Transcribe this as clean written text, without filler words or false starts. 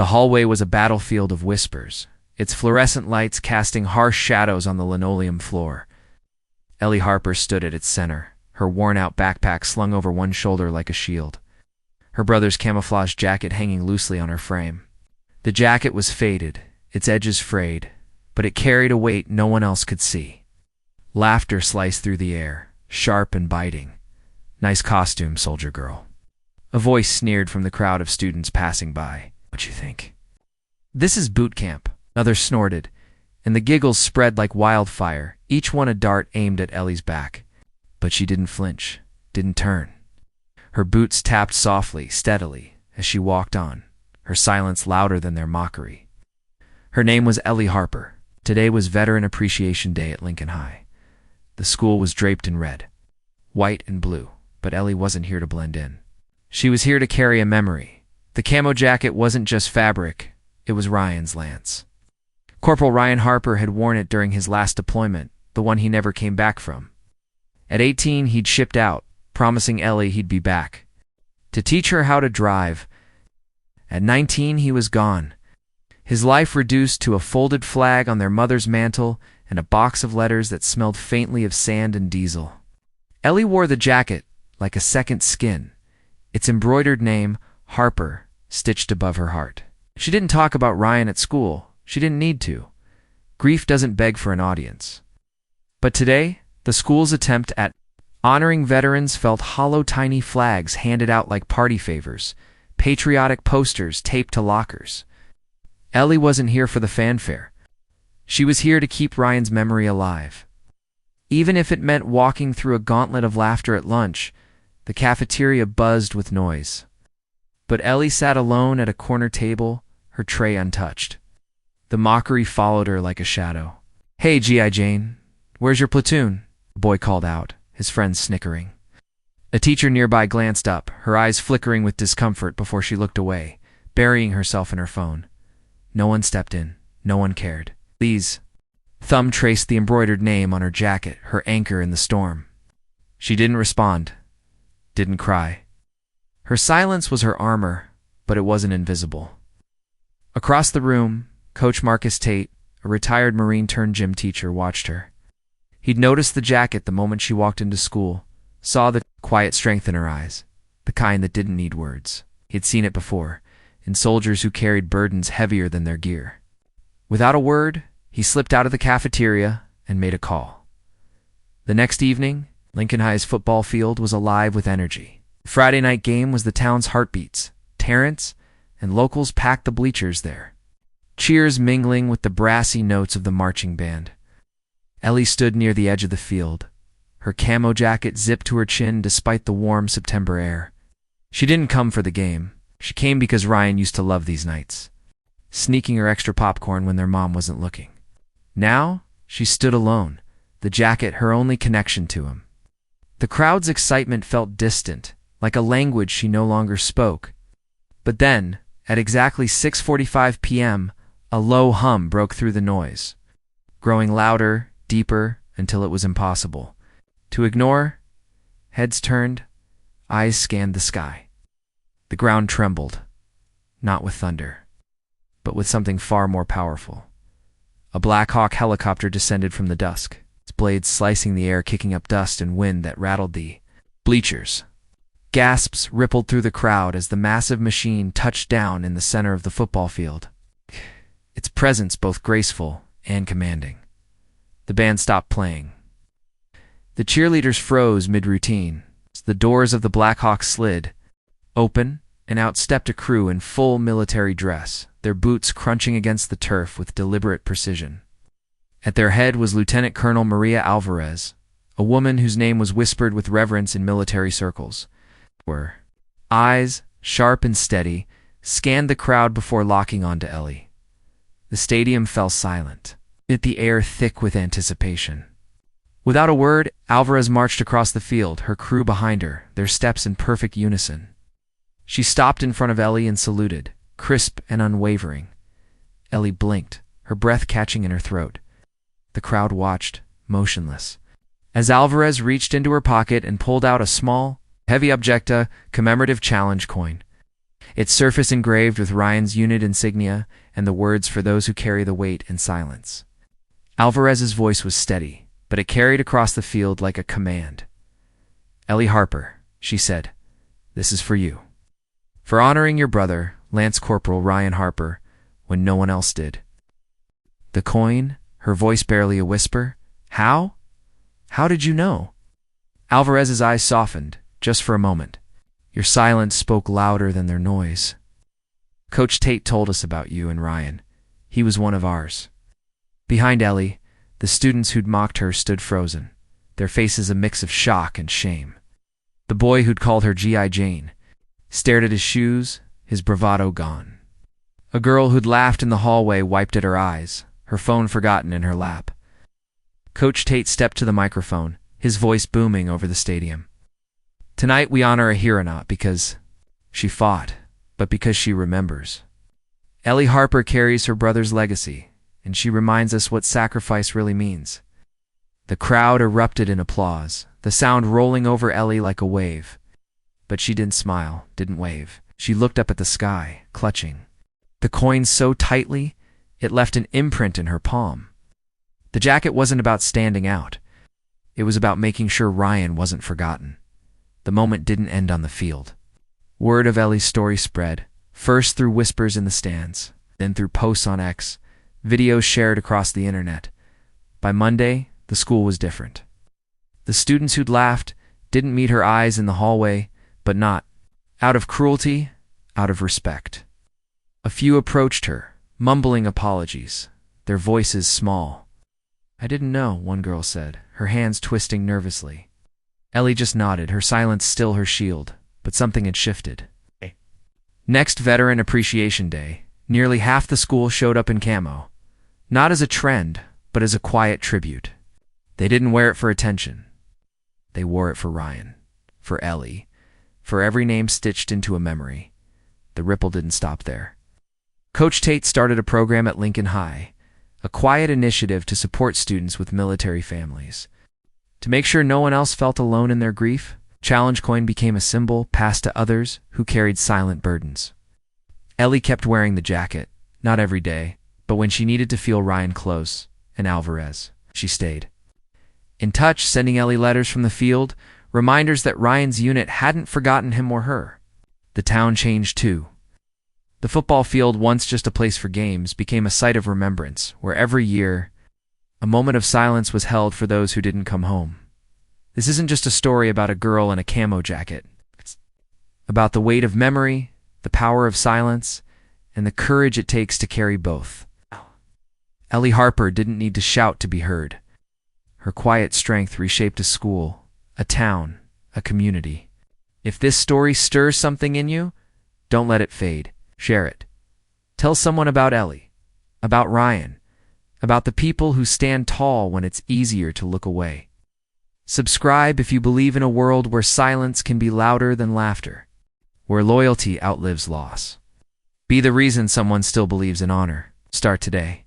The hallway was a battlefield of whispers, its fluorescent lights casting harsh shadows on the linoleum floor. Ellie Harper stood at its center, her worn-out backpack slung over one shoulder like a shield, her brother's camouflage jacket hanging loosely on her frame. The jacket was faded, its edges frayed, but it carried a weight no one else could see. Laughter sliced through the air, sharp and biting. "Nice costume, soldier girl." A voice sneered from the crowd of students passing by. "What you think?" "This is boot camp," others snorted, and the giggles spread like wildfire, each one a dart aimed at Ellie's back. But she didn't flinch, didn't turn. Her boots tapped softly, steadily, as she walked on, her silence louder than their mockery. Her name was Ellie Harper. Today was Veteran Appreciation Day at Lincoln High. The school was draped in red, white and blue, but Ellie wasn't here to blend in. She was here to carry a memory. The camo jacket wasn't just fabric, it was Ryan's lance. Corporal Ryan Harper had worn it during his last deployment, the one he never came back from. At 18, he'd shipped out, promising Ellie he'd be back to teach her how to drive. At 19, he was gone, his life reduced to a folded flag on their mother's mantle and a box of letters that smelled faintly of sand and diesel. Ellie wore the jacket like a second skin, its embroidered name, Harper, stitched above her heart. She didn't talk about Ryan at school. She didn't need to. Grief doesn't beg for an audience. But today, the school's attempt at honoring veterans felt hollow tiny flags handed out like party favors, patriotic posters taped to lockers. Ellie wasn't here for the fanfare. She was here to keep Ryan's memory alive. Even if it meant walking through a gauntlet of laughter at lunch, the cafeteria buzzed with noise. But Ellie sat alone at a corner table, her tray untouched. The mockery followed her like a shadow. "Hey, G.I. Jane, where's your platoon?" the boy called out, his friends snickering. A teacher nearby glanced up, her eyes flickering with discomfort before she looked away, burying herself in her phone. No one stepped in. No one cared. "Please." Thumb traced the embroidered name on her jacket, her anchor in the storm. She didn't respond, didn't cry. Her silence was her armor, but it wasn't invisible. Across the room, Coach Marcus Tate, a retired Marine-turned-gym teacher, watched her. He'd noticed the jacket the moment she walked into school, saw the quiet strength in her eyes, the kind that didn't need words. He'd seen it before, in soldiers who carried burdens heavier than their gear. Without a word, he slipped out of the cafeteria and made a call. The next evening, Lincoln High's football field was alive with energy. The Friday night game was the town's heartbeats. Terrence and locals packed the bleachers there, cheers mingling with the brassy notes of the marching band. Ellie stood near the edge of the field, her camo jacket zipped to her chin despite the warm September air. She didn't come for the game. She came because Ryan used to love these nights, sneaking her extra popcorn when their mom wasn't looking. Now, she stood alone, the jacket her only connection to him. The crowd's excitement felt distant, like a language she no longer spoke. But then, at exactly 6:45 p.m., a low hum broke through the noise, growing louder, deeper, until it was impossible to ignore. Heads turned, eyes scanned the sky. The ground trembled, not with thunder, but with something far more powerful. A Black Hawk helicopter descended from the dusk, its blades slicing the air, kicking up dust and wind that rattled the bleachers. Gasps rippled through the crowd as the massive machine touched down in the center of the football field, its presence both graceful and commanding. The band stopped playing. The cheerleaders froze mid-routine. The doors of the Black Hawk slid open, and out stepped a crew in full military dress, their boots crunching against the turf with deliberate precision. At their head was Lieutenant Colonel Maria Alvarez, a woman whose name was whispered with reverence in military circles. Her eyes, sharp and steady, scanned the crowd before locking onto Ellie. The stadium fell silent, the air thick with anticipation. Without a word, Alvarez marched across the field, her crew behind her, their steps in perfect unison. She stopped in front of Ellie and saluted, crisp and unwavering. Ellie blinked, her breath catching in her throat. The crowd watched, motionless, as Alvarez reached into her pocket and pulled out a small, heavy objecta commemorative challenge coin. its surface engraved with Ryan's unit insignia and the words "for those who carry the weight in silence." Alvarez's voice was steady, but it carried across the field like a command. "Ellie Harper," she said, "this is for you. For honoring your brother, Lance Corporal Ryan Harper, when no one else did." The coin, her voice barely a whisper. "How? How did you know?" Alvarez's eyes softened, just for a moment. "Your silence spoke louder than their noise. Coach Tate told us about you and Ryan. He was one of ours." Behind Ellie, the students who'd mocked her stood frozen, their faces a mix of shock and shame. The boy who'd called her G.I. Jane stared at his shoes, his bravado gone. A girl who'd laughed in the hallway wiped at her eyes, her phone forgotten in her lap. Coach Tate stepped to the microphone, his voice booming over the stadium. "Tonight we honor a hero not because she fought, but because she remembers. Ellie Harper carries her brother's legacy, and she reminds us what sacrifice really means." The crowd erupted in applause, the sound rolling over Ellie like a wave. But she didn't smile, didn't wave. She looked up at the sky, clutching the coin so tightly it left an imprint in her palm. The jacket wasn't about standing out. It was about making sure Ryan wasn't forgotten. The moment didn't end on the field. Word of Ellie's story spread, first through whispers in the stands, then through posts on X, videos shared across the internet. By Monday, the school was different. The students who'd laughed didn't meet her eyes in the hallway, but not out of cruelty, out of respect. A few approached her, mumbling apologies, their voices small. "I didn't know," one girl said, her hands twisting nervously. Ellie just nodded, her silence still her shield, but something had shifted. Next Veteran Appreciation Day, nearly half the school showed up in camo. Not as a trend, but as a quiet tribute. They didn't wear it for attention. They wore it for Ryan, for Ellie, for every name stitched into a memory. The ripple didn't stop there. Coach Tate started a program at Lincoln High, a quiet initiative to support students with military families. To make sure no one else felt alone in their grief, Challenge Coin became a symbol passed to others who carried silent burdens. Ellie kept wearing the jacket, not every day, but when she needed to feel Ryan close, and Alvarez, she stayed. In touch, sending Ellie letters from the field, reminders that Ryan's unit hadn't forgotten him or her. The town changed too. The football field, once just a place for games, became a site of remembrance, where every year a moment of silence was held for those who didn't come home. This isn't just a story about a girl in a camo jacket. It's about the weight of memory, the power of silence, and the courage it takes to carry both. Ellie Harper didn't need to shout to be heard. Her quiet strength reshaped a school, a town, a community. If this story stirs something in you, don't let it fade. Share it. Tell someone about Ellie, about Ryan, about the people who stand tall when it's easier to look away. Subscribe if you believe in a world where silence can be louder than laughter, where loyalty outlives loss. Be the reason someone still believes in honor. Start today.